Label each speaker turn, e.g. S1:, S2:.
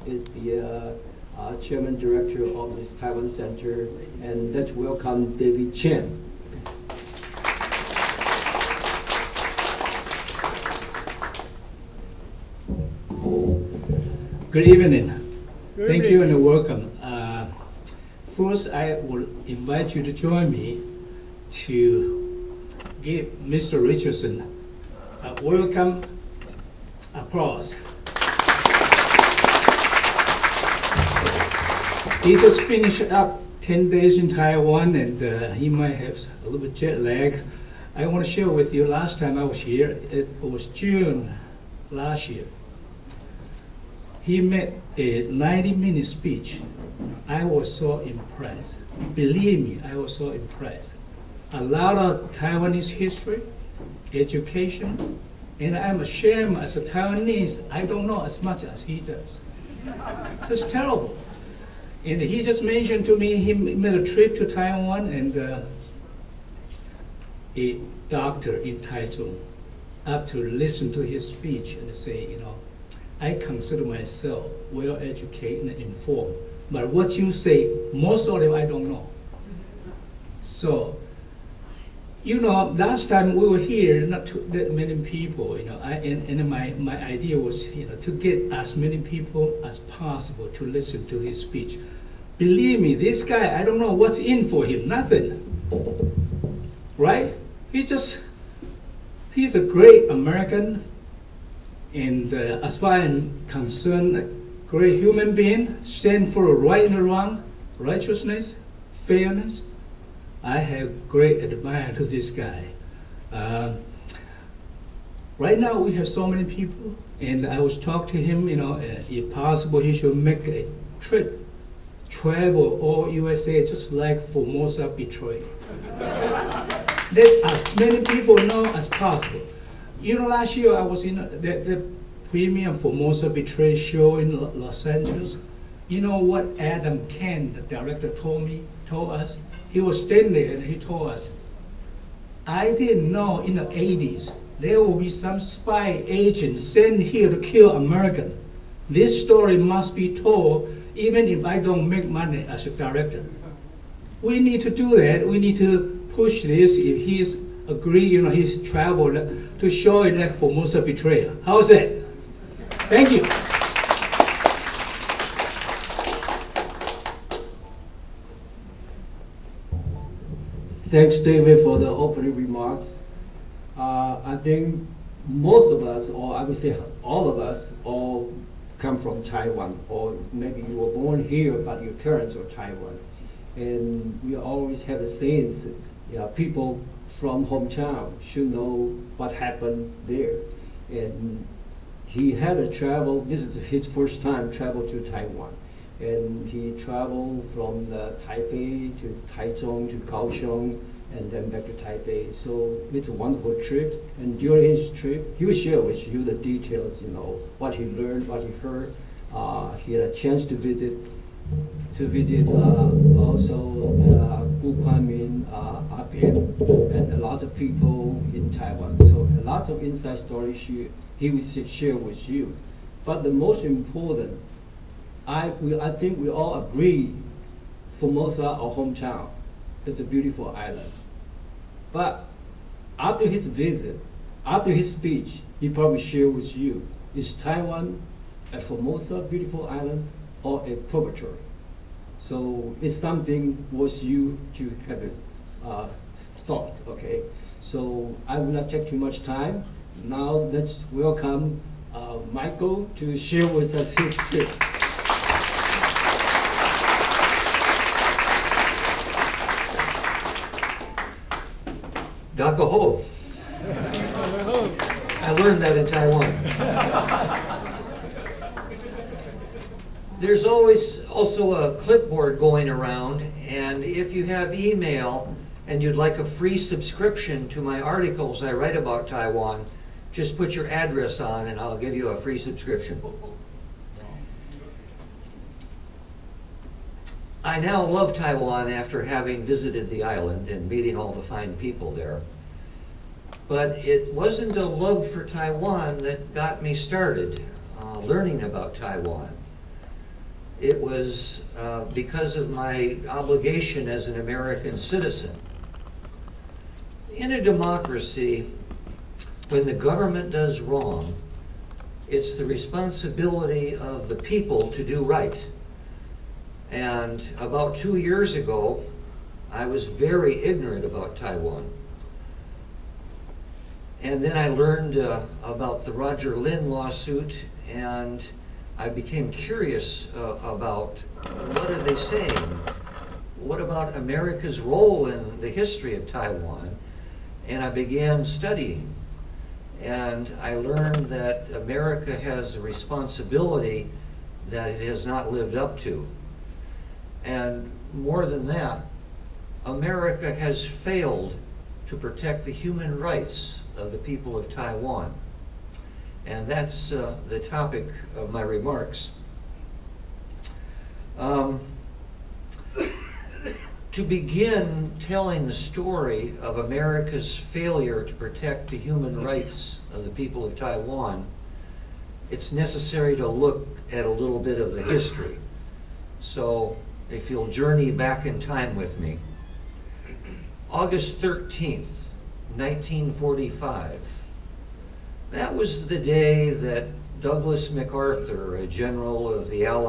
S1: is the Chairman Director of this Taiwan Center, and let's welcome David Chen.
S2: Good evening. Thank you and welcome. First, I will invite you to join me to give Mr. Richardson a welcome applause. He just finished up 10 days in Taiwan, and he might have a little bit jet lag. I want to share with you, last time I was here, it was June last year. He made a 90-minute speech. I was so impressed. Believe me, I was so impressed. A lot of Taiwanese history, education, and I'm ashamed as a Taiwanese, I don't know as much as he does. That's terrible. And he just mentioned to me, he made a trip to Taiwan, and a doctor in Taichung up to listen to his speech and say, you know, I consider myself well educated and informed, but what you say, most of them I don't know. So, you know, last time we were here, not too that many people, you know, and my idea was, you know, to get as many people as possible to listen to his speech. Believe me, this guy, I don't know what's in for him, nothing, right? He's a great American, and as far as I'm concerned, a great human being, stand for a right and a wrong, righteousness, fairness. I have great admire to this guy. Right now we have so many people, and I was talking to him, you know, if possible he should make a trip, travel all USA just like Formosa betrayed. Let as many people know as possible. You know, last year I was in the premiere Formosa Betrayed show in Los Angeles. You know what Adam Ken, the director, told us? He was standing there and he told us, I didn't know in the 80s there will be some spy agent sent here to kill Americans. This story must be told even if I don't make money as a director. We need to do that. We need to push this. If he's agree, you know, he's traveled to show it like Formosa betrayal. How's that? Thank you.
S1: Thanks, David, for the opening remarks. I think most of us, or I would say all of us, all come from Taiwan, or maybe you were born here, but your parents are Taiwan. And we always have a saying, people from hometown should know what happened there. And he had a travel, this is his first time travel to Taiwan. And he traveled from the Taipei to Taichung to Kaohsiung and then back to Taipei. So it's a wonderful trip. And during his trip, he will share with you the details, you know, what he learned, what he heard. He had a chance to visit also Gu Kwanmin, Abian, and lots of people in Taiwan. So lots of inside stories he will share with you. But the most important, I think we all agree, Formosa, our hometown, is a beautiful island. But after his visit, after his speech, he probably share with you, is Taiwan a Formosa beautiful island or a purgatory? So it's something worth you to have a thought, okay? So I will not take too much time. Now let's welcome Michael to share with us his trip.
S3: Daka ho. I learned that in Taiwan. There's always also a clipboard going around, and if you have email and you'd like a free subscription to my articles I write about Taiwan, just put your address on and I'll give you a free subscription. I now love Taiwan after having visited the island and meeting all the fine people there. But it wasn't a love for Taiwan that got me started learning about Taiwan. It was because of my obligation as an American citizen. In a democracy, when the government does wrong, it's the responsibility of the people to do right. And about 2 years ago, I was very ignorant about Taiwan. And then I learned about the Roger Lin lawsuit, and I became curious about what are they saying? What about America's role in the history of Taiwan? And I began studying. And I learned that America has a responsibility that it has not lived up to. And more than that, America has failed to protect the human rights of the people of Taiwan. And that's the topic of my remarks. To begin telling the story of America's failure to protect the human rights of the people of Taiwan, it's necessary to look at a little bit of the history. So if you'll journey back in time with me. August 13th, 1945. That was the day that Douglas MacArthur, a general of the Allied